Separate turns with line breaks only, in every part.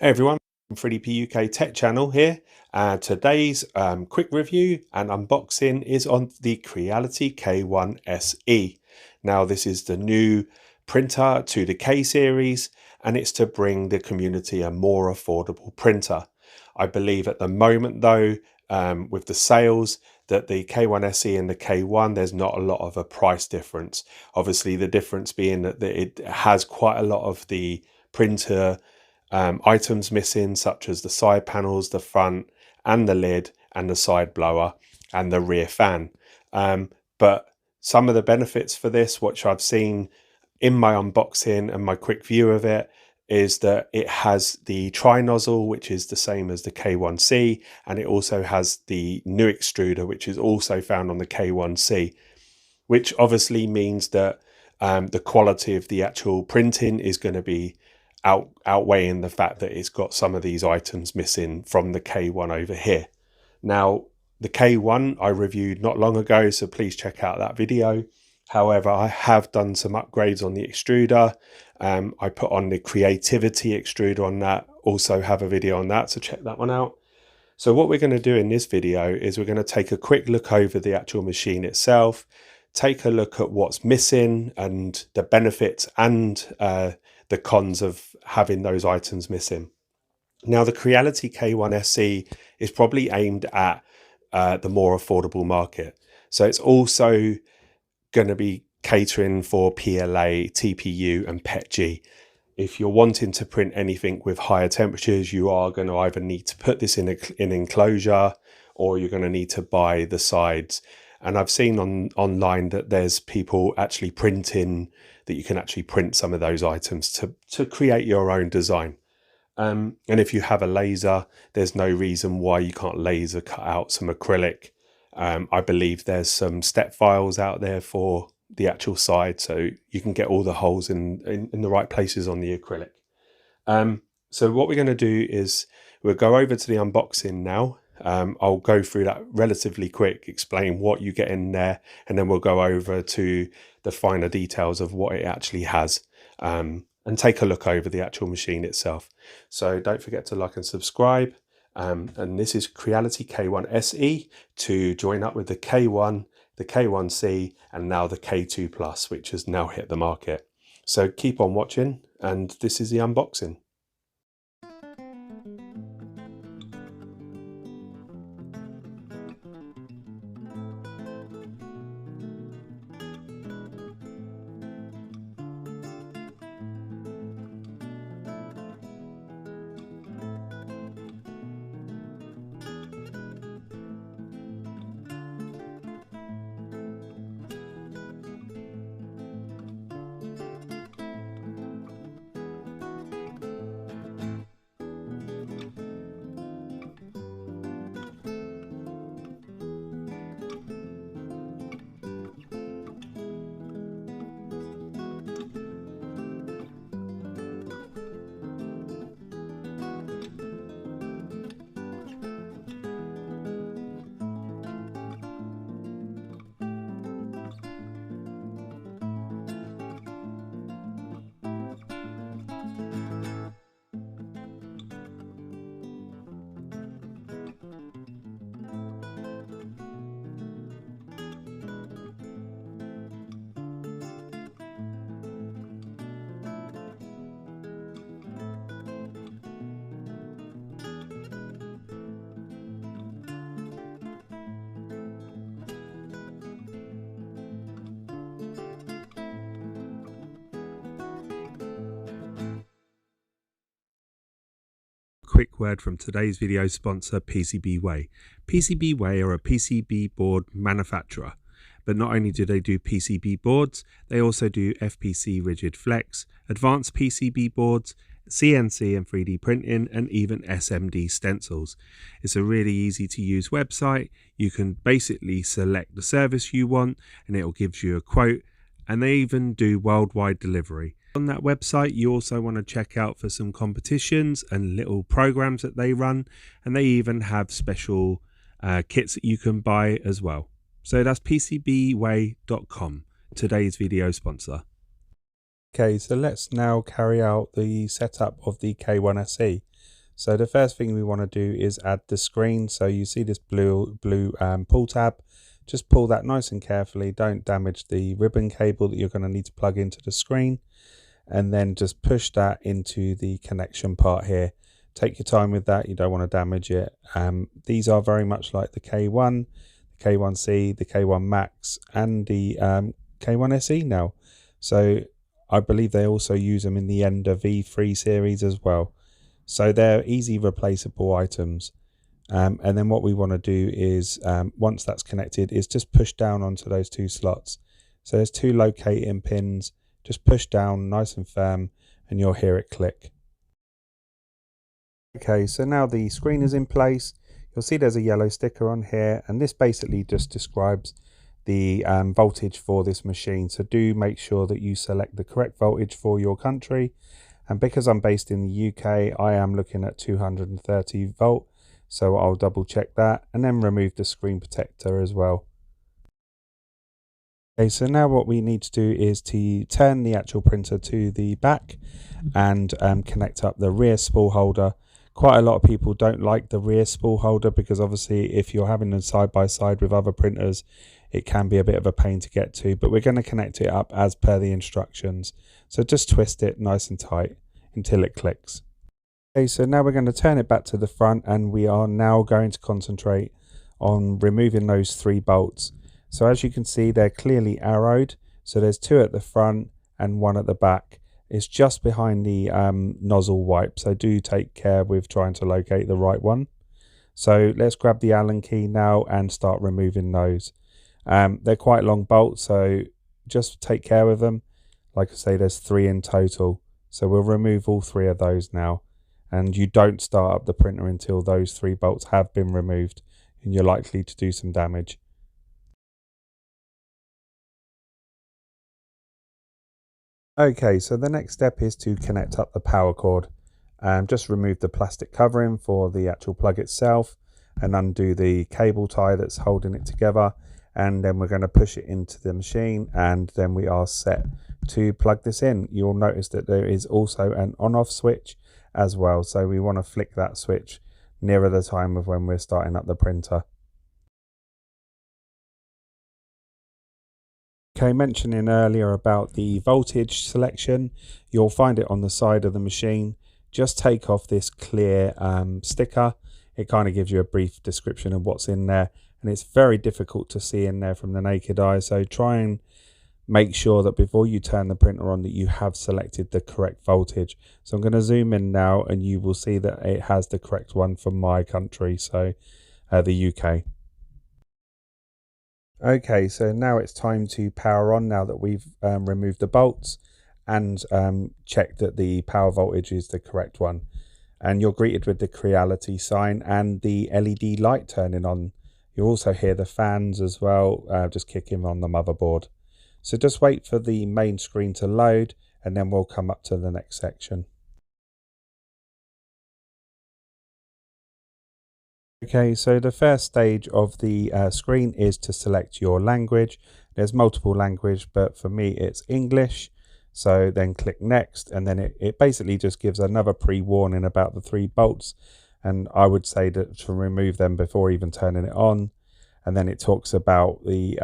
Hey everyone, 3DP UK Tech Channel here. Today's quick review and unboxing is on the Creality K1SE. Now this is the new printer to the K series, and it's to bring the community a more affordable printer. I believe at the moment though, with the sales, that the K1SE and the K1, there's not a lot of a price difference. Obviously the difference being that it has quite a lot of the printer items missing, such as the side panels, the front and the lid, and the side blower and the rear fan. But some of the benefits for this, which I've seen in my unboxing and my quick view of it, is that it has the tri-nozzle, which is the same as the K1C, and it also has the new extruder, which is also found on the K1C, which obviously means that the quality of the actual printing is going to be outweighing the fact that it's got some of these items missing from the K1 over here. Now, the K1 I reviewed not long ago, so please check out that video. However, I have done some upgrades on the extruder. I put on the Creativity extruder on that, also have a video on that, so check that one out. So what we're going to do in this video is we're going to take a quick look over the actual machine itself, take a look at what's missing and the benefits and the cons of having those items missing. Now, the Creality K1SE is probably aimed at the more affordable market. So it's also going to be catering for PLA, TPU and PETG. If you're wanting to print anything with higher temperatures, you are going to either need to put this in an enclosure, or you're going to need to buy the sides. And I've seen online that there's people actually printing, that you can actually print some of those items to create your own design. And if you have a laser, there's no reason why you can't laser cut out some acrylic. I believe there's some step files out there for the actual side, so you can get all the holes in the right places on the acrylic. So what we're going to do is we'll go over to the unboxing now. I'll go through that relatively quick, explain what you get in there, and then we'll go over to the finer details of what it actually has, and take a look over the actual machine itself. So don't forget to like and subscribe. And this is Creality K1SE to join up with the K1, the K1C, and now the K2 Plus, which has now hit the market. So keep on watching, and this is the unboxing. Quick word from today's video sponsor, pcbway. pcbway are a PCB board manufacturer, but not only do they do PCB boards, they also do FPC rigid flex, advanced PCB boards, CNC and 3D printing, and even SMD stencils. It's a really easy to use website. You can basically select the service you want and it will give you a quote, and they even do worldwide delivery. On that website, you also want to check out for some competitions and little programs that they run, and they even have special kits that you can buy as well. So that's pcbway.com, today's video sponsor. Okay, so let's now carry out the setup of the K1SE. So the first thing we want to do is add the screen. So you see this blue pull tab. Just pull that nice and carefully. Don't damage the ribbon cable that you're going to need to plug into the screen. And then just push that into the connection part here. Take your time with that. You don't want to damage it. These are very much like the K1, the K1SE, the K1 Max, and the K1SE now. So I believe they also use them in the Ender V3 series as well. So they're easy replaceable items. And then what we want to do is, once that's connected, is just push down onto those two slots. So there's two locating pins. Just push down nice and firm and you'll hear it click. Okay, so now the screen is in place. You'll see there's a yellow sticker on here, and this basically just describes the voltage for this machine. So do make sure that you select the correct voltage for your country. And because I'm based in the UK, I am looking at 230 volt. So I'll double check that and then remove the screen protector as well. Okay, so now what we need to do is to turn the actual printer to the back and connect up the rear spool holder. Quite a lot of people don't like the rear spool holder because obviously if you're having them side by side with other printers, it can be a bit of a pain to get to, but we're going to connect it up as per the instructions. So just twist it nice and tight until it clicks. Okay, so now we're going to turn it back to the front and we are now going to concentrate on removing those 3 bolts. So as you can see, they're clearly arrowed. So there's 2 at the front and 1 at the back. It's just behind the nozzle wipe. So do take care with trying to locate the right one. So let's grab the Allen key now and start removing those. They're quite long bolts, so just take care with them. Like I say, there's 3 in total. So we'll remove all 3 of those now. And you don't start up the printer until those 3 bolts have been removed and you're likely to do some damage. Okay, so the next step is to connect up the power cord. Just remove the plastic covering for the actual plug itself and undo the cable tie that's holding it together, and then we're going to push it into the machine and then we are set to plug this in. You'll notice that there is also an on-off switch as well, so we want to flick that switch nearer the time of when we're starting up the printer. Okay, mentioning earlier about the voltage selection, you'll find it on the side of the machine. Just take off this clear sticker. It kind of gives you a brief description of what's in there, and it's very difficult to see in there from the naked eye. So try and make sure that before you turn the printer on that you have selected the correct voltage. So I'm going to zoom in now and you will see that it has the correct one for my country, so the UK. Okay, so now it's time to power on now that we've removed the bolts and checked that the power voltage is the correct one. And you're greeted with the Creality sign and the LED light turning on. You'll also hear the fans as well, just kicking on the motherboard. So just wait for the main screen to load and then we'll come up to the next section. Okay, so the first stage of the screen is to select your language. There's multiple language, but for me it's English. So then click next, and then it basically just gives another pre-warning about the 3 bolts. And I would say that to remove them before even turning it on. And then it talks about the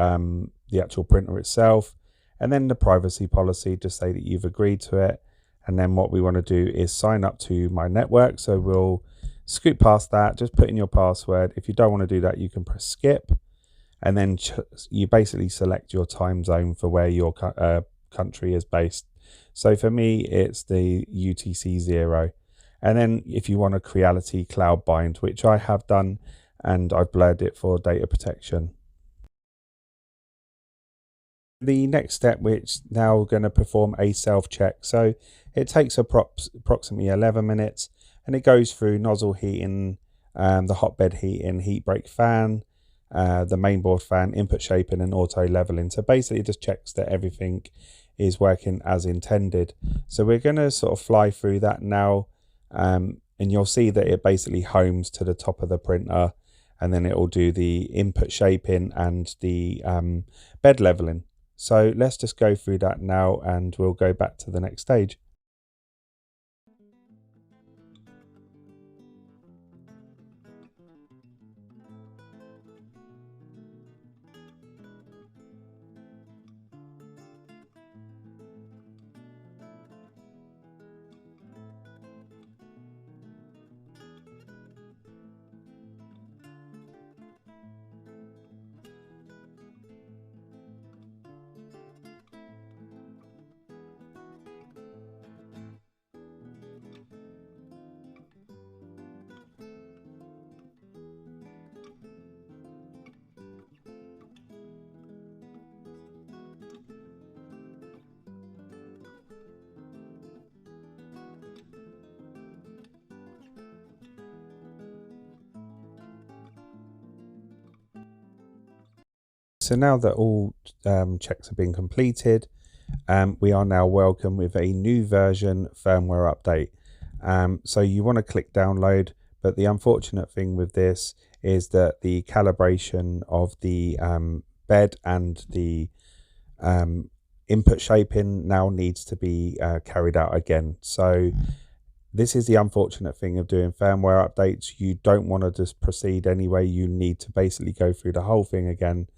actual printer itself. And then the privacy policy, just say that you've agreed to it. And then what we want to do is sign up to my network. So we'll scoot past that, just put in your password. If you don't want to do that, you can press skip, and then you basically select your time zone for where your country is based. So for me, it's the UTC 0. And then if you want a Creality Cloud Bind, which I have done, and I've blurred it for data protection. The next step, which now going to perform a self-check. So it takes approximately 11 minutes. And it goes through nozzle heating, the hotbed heating, heat break fan, the mainboard fan, input shaping and auto leveling. So basically it just checks that everything is working as intended. So we're going to sort of fly through that now, and you'll see that it basically homes to the top of the printer, and then it will do the input shaping and the bed leveling. So let's just go through that now and we'll go back to the next stage.
so now that all checks have been completed, we are now welcome with a new version firmware update. So you want to click download, but the unfortunate thing with this is that the calibration of the bed and the input shaping now needs to be carried out again. So this is the unfortunate thing of doing firmware updates. You don't want to just proceed anyway. You need to basically go through the whole thing again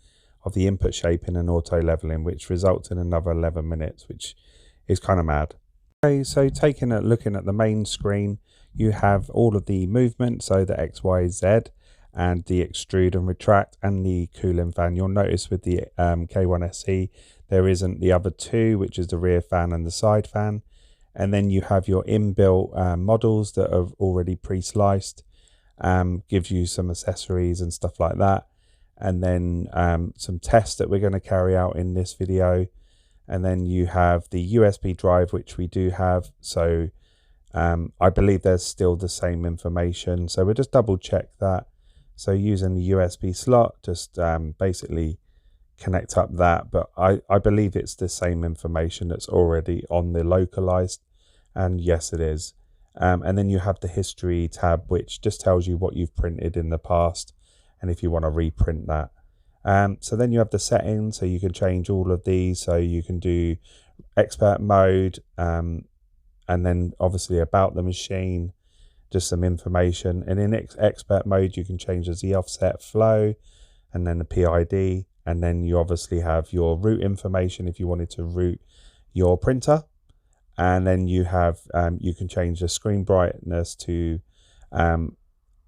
of the input shaping and auto leveling, which results in another 11 minutes, which is kind of mad. Okay, so looking at the main screen, you have all of the movement, so the X, Y, Z, and the extrude and retract and the cooling fan. You'll notice with the K1SE there isn't the other two, which is the rear fan and the side fan. And then you have your inbuilt models that are already pre-sliced, gives you some accessories and stuff like that. And then some tests that we're going to carry out in this video. And then you have the USB drive, which we do have. So I believe there's still the same information. So we'll just double check that. So using the USB slot, just basically connect up that, but I believe it's the same information that's already on the localized, and yes it is. And then you have the history tab, which just tells you what you've printed in the past and if you want to reprint that. So then you have the settings, so you can change all of these. So you can do expert mode, and then obviously about the machine, just some information. And in expert mode you can change the Z offset, flow, and then the PID. And then you obviously have your route information if you wanted to route your printer. And then you have you can change the screen brightness to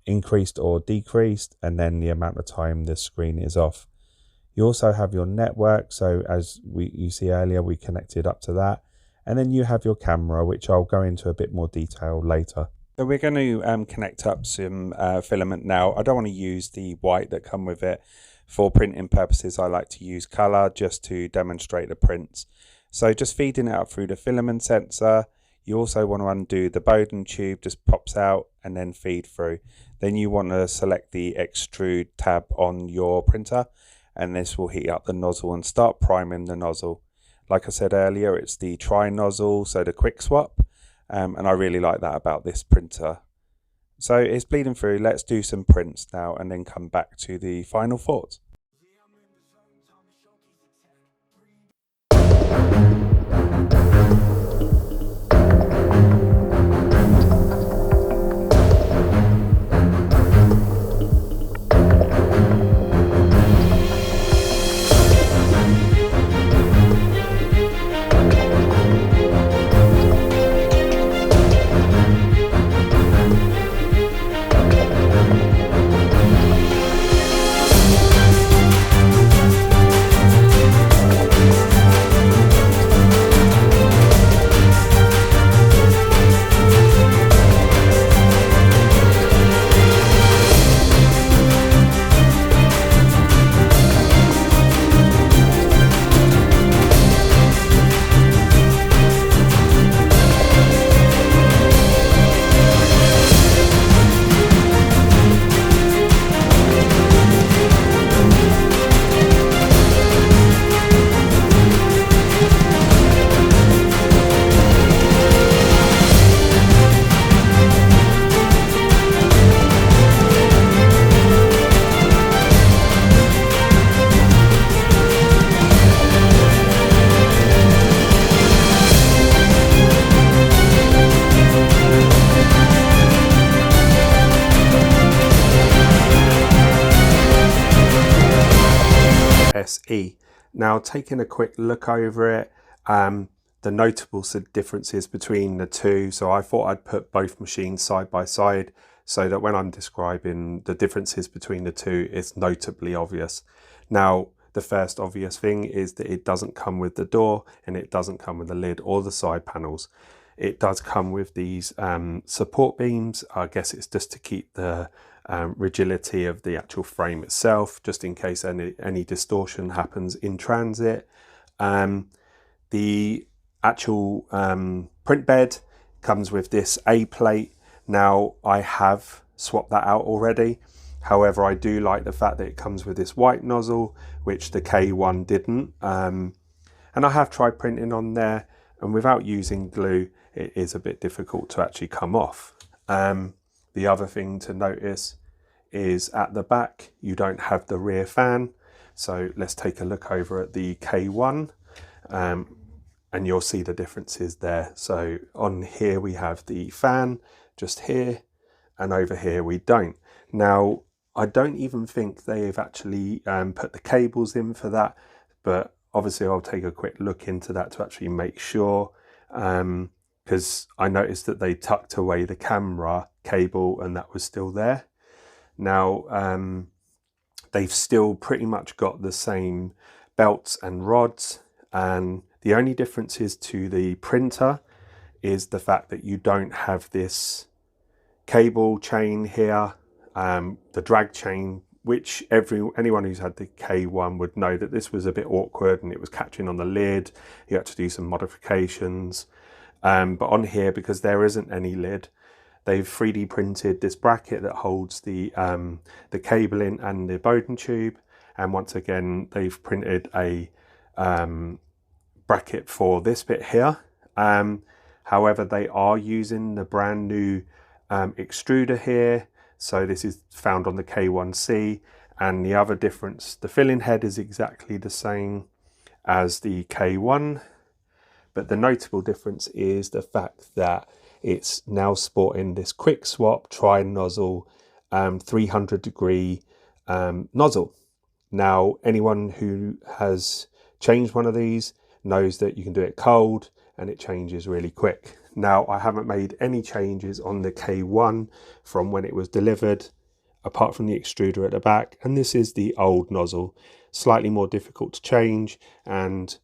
increased or decreased, and then the amount of time the screen is off. You also have your network, so as you see earlier, we connected up to that. And then you have your camera, which I'll go into a bit more detail later. So we're going to connect up some filament now. I don't want to use the white that come with it. For printing purposes, I like to use color just to demonstrate the prints. So just feeding it up through the filament sensor. You also want to undo the Bowden tube, just pops out and then feed through. Then you want to select the extrude tab on your printer, and this will heat up the nozzle and start priming the nozzle. Like I said earlier, it's the tri-nozzle, so the quick swap, and I really like that about this printer. So it's bleeding through. Let's do some prints now and then come back to the final thoughts. SE. Now, taking a quick look over it, the notable differences between the two, so I thought I'd put both machines side by side so that when I'm describing the differences between the two, it's notably obvious. Now, the first obvious thing is that it doesn't come with the door, and it doesn't come with the lid or the side panels. It does come with these support beams. I guess it's just to keep the rigidity of the actual frame itself, just in case any distortion happens in transit. The actual print bed comes with this A plate. Now, I have swapped that out already.
However, I do like the fact that it comes with this white nozzle, which the K1 didn't. And I have tried printing on there, and without using glue, it is a bit difficult to actually come off. The other thing to notice is at the back, you don't have the rear fan. So let's take a look over at the K1, and you'll see the differences there. So on here we have the fan just here, and over here we don't. Now, I don't even think they've actually put the cables in for that, but obviously I'll take a quick look into that to actually make sure, because I noticed that they tucked away the camera cable and that was still there. Now, they've still pretty much got the same belts and rods, and the only difference is to the printer is the fact that you don't have this cable chain here, the drag chain, which anyone who's had the K1 would know that this was a bit awkward and it was catching on the lid. You had to do some modifications, but on here, because there isn't any lid, they've 3D printed this bracket that holds the cabling and the Bowden tube, and once again they've printed a bracket for this bit here. However, they are using the brand new extruder here, so this is found on the K1SE, and the other difference, the filling head is exactly the same as the K1, but the notable difference is the fact that it's now sporting this quick swap tri-nozzle 300-degree nozzle. Now, anyone who has changed one of these knows that you can do it cold and it changes really quick. Now, I haven't made any changes on the K1 from when it was delivered, apart from the extruder at the back, and this is the old nozzle, slightly more difficult to change and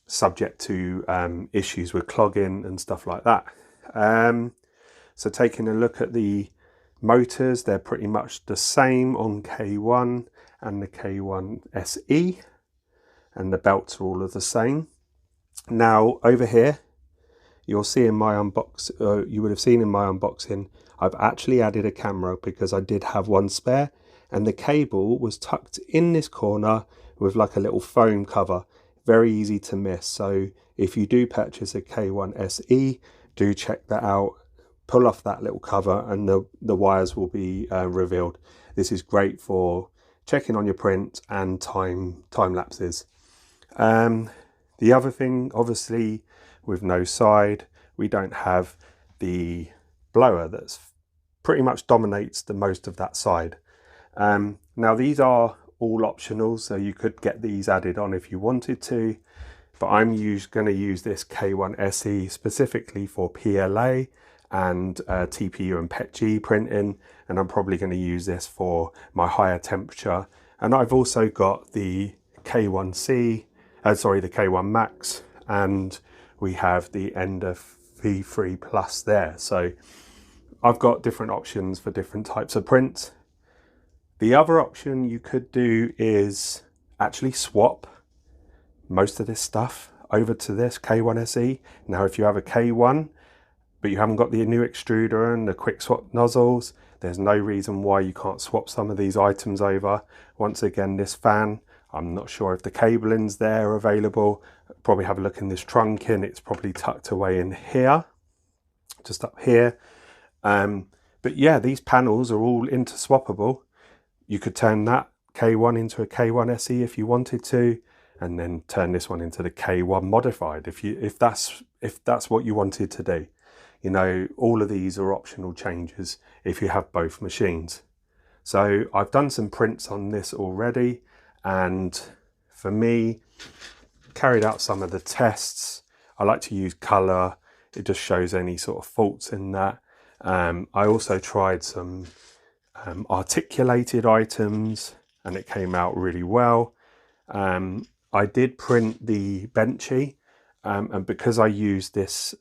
subject to issues with clogging and stuff like that. So taking a look at the motors, they're pretty much the same on K1 and the K1SE, and the belts are all of the same. Now, over here, you'll see in my you would have seen in my unboxing, I've actually added a camera because I did have one spare, and the cable was tucked in this corner with like a little foam cover, very easy to miss. So if you do purchase a K1SE, do check that out, pull off that little cover and the wires will be revealed. This is great for checking on your print and time lapses. The other thing, obviously, with no side, we don't have the blower that's pretty much dominates the most of that side. Now, these are all optional, so you could get these added on if you wanted to, but I'm going to use this K1SE specifically for PLA and TPU and PETG printing, and I'm probably going to use this for my higher temperature. And I've also got the K1C, the K1 Max, and we have the Ender V3 Plus there. So I've got different options for different types of prints. The other option you could do is actually swap most of this stuff over to this K1SE. Now, if you have a K1, but you haven't got the new extruder and the quick swap nozzles, there's no reason why you can't swap some of these items over. Once again, this fan, I'm not sure if the cabling's there available. Probably have a look in this trunking. It's probably tucked away in here, just up here. But yeah, these panels are all interswappable. You could turn that K1 into a K1SE if you wanted to, and then turn this one into the K1 modified if that's what you wanted to do. You know, all of these are optional changes if you have both machines. So I've done some prints on this already, and for me, carried out some of the tests. I like to use color. It just shows any sort of faults in that. I also tried some articulated items, and it came out really well. I did print the benchy, and because I used this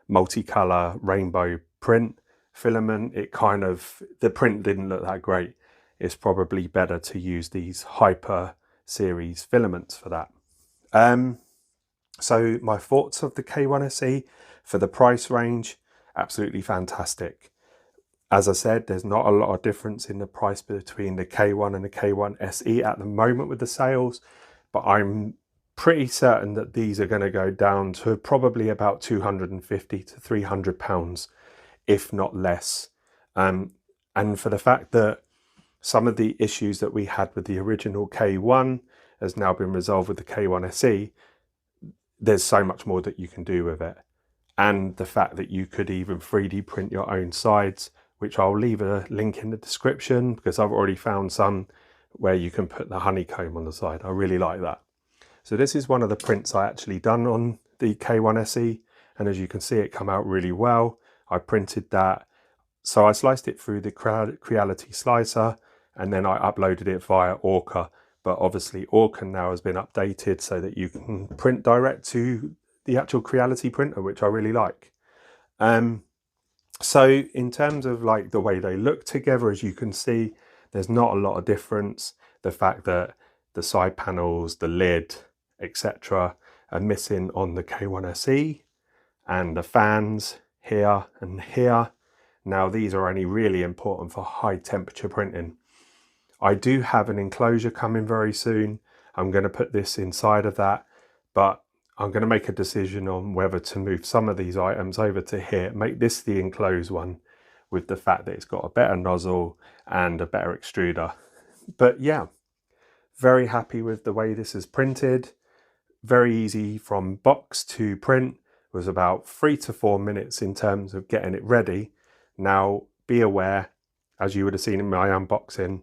multicolor rainbow print filament, the print didn't look that great. It's probably better to use these hyper series filaments for that. So my thoughts of the K1SE for the price range, absolutely fantastic. As I said, there's not a lot of difference in the price between the K1 and the K1SE at the moment with the sales, but I'm pretty certain that these are going to go down to probably about £250 to £300, if not less. And for the fact that some of the issues that we had with the original K1 has now been resolved with the K1SE, there's so much more that you can do with it. And the fact that you could even 3D print your own sides, which I'll leave a link in the description because I've already found some where you can put the honeycomb on the side. I really like that. So this is one of the prints I actually done on the K1SE, and as you can see, it come out really well. I printed that, so I sliced it through the Creality slicer, and then I uploaded it via Orca. But obviously Orca now has been updated so that you can print direct to the actual Creality printer, which I really like. So in terms of like the way they look together, as you can see, there's not a lot of difference. The fact that the side panels, the lid, etc. are missing on the K1SE, and the fans here and here. Now these are only really important for high temperature printing. I do have an enclosure coming very soon. I'm going to put this inside of that, but I'm going to make a decision on whether to move some of these items over to here, make this the enclosed one with the fact that it's got a better nozzle and a better extruder. But yeah, very happy with the way this is printed. Very easy from box to print. It was about 3 to 4 minutes in terms of getting it ready. Now be aware, as you would have seen in my unboxing,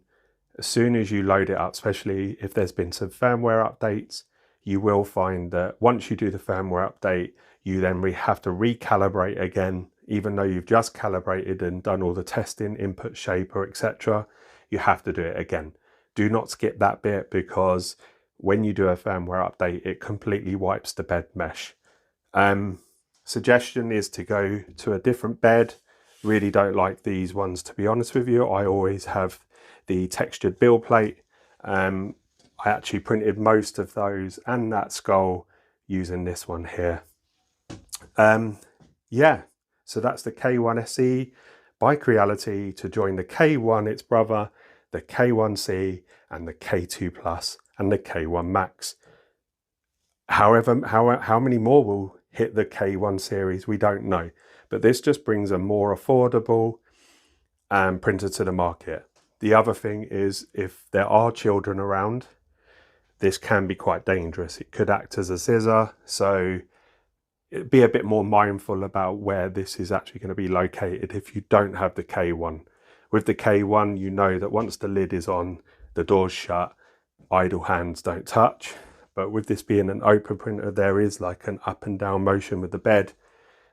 as soon as you load it up, especially if there's been some firmware updates, you will find that once you do the firmware update, you then have to recalibrate again. Even though you've just calibrated and done all the testing, input shaper, etc., you have to do it again. Do not skip that bit, because when you do a firmware update, it completely wipes the bed mesh. Suggestion is to go to a different bed. Really don't like these ones, to be honest with you. I always have the textured build plate. I actually printed most of those and that skull using this one here. Yeah, so that's the K1SE by Creality to join the K1, its brother, the K1C, and the K2 Plus and the K1 Max. However, how many more will hit the K1 series, we don't know. But this just brings a more affordable printer to the market. The other thing is, if there are children around, this can be quite dangerous. It could act as a scissor, so be a bit more mindful about where this is actually going to be located if you don't have the K1. With the K1, you know that once the lid is on, the door's shut, idle hands don't touch. But with this being an open printer, there is like an up and down motion with the bed.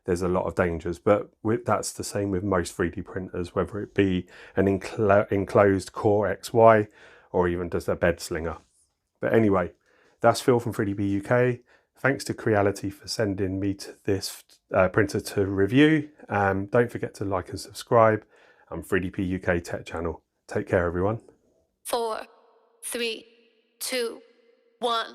There's a lot of dangers, but that's the same with most 3D printers, whether it be an enclosed Core XY or even just a bed slinger. But anyway, that's Phil from 3DB UK. Thanks to Creality for sending me to this printer to review. Don't forget to like and subscribe. I'm 3DP UK Tech Channel. Take care, everyone.
4, 3, 2, 1.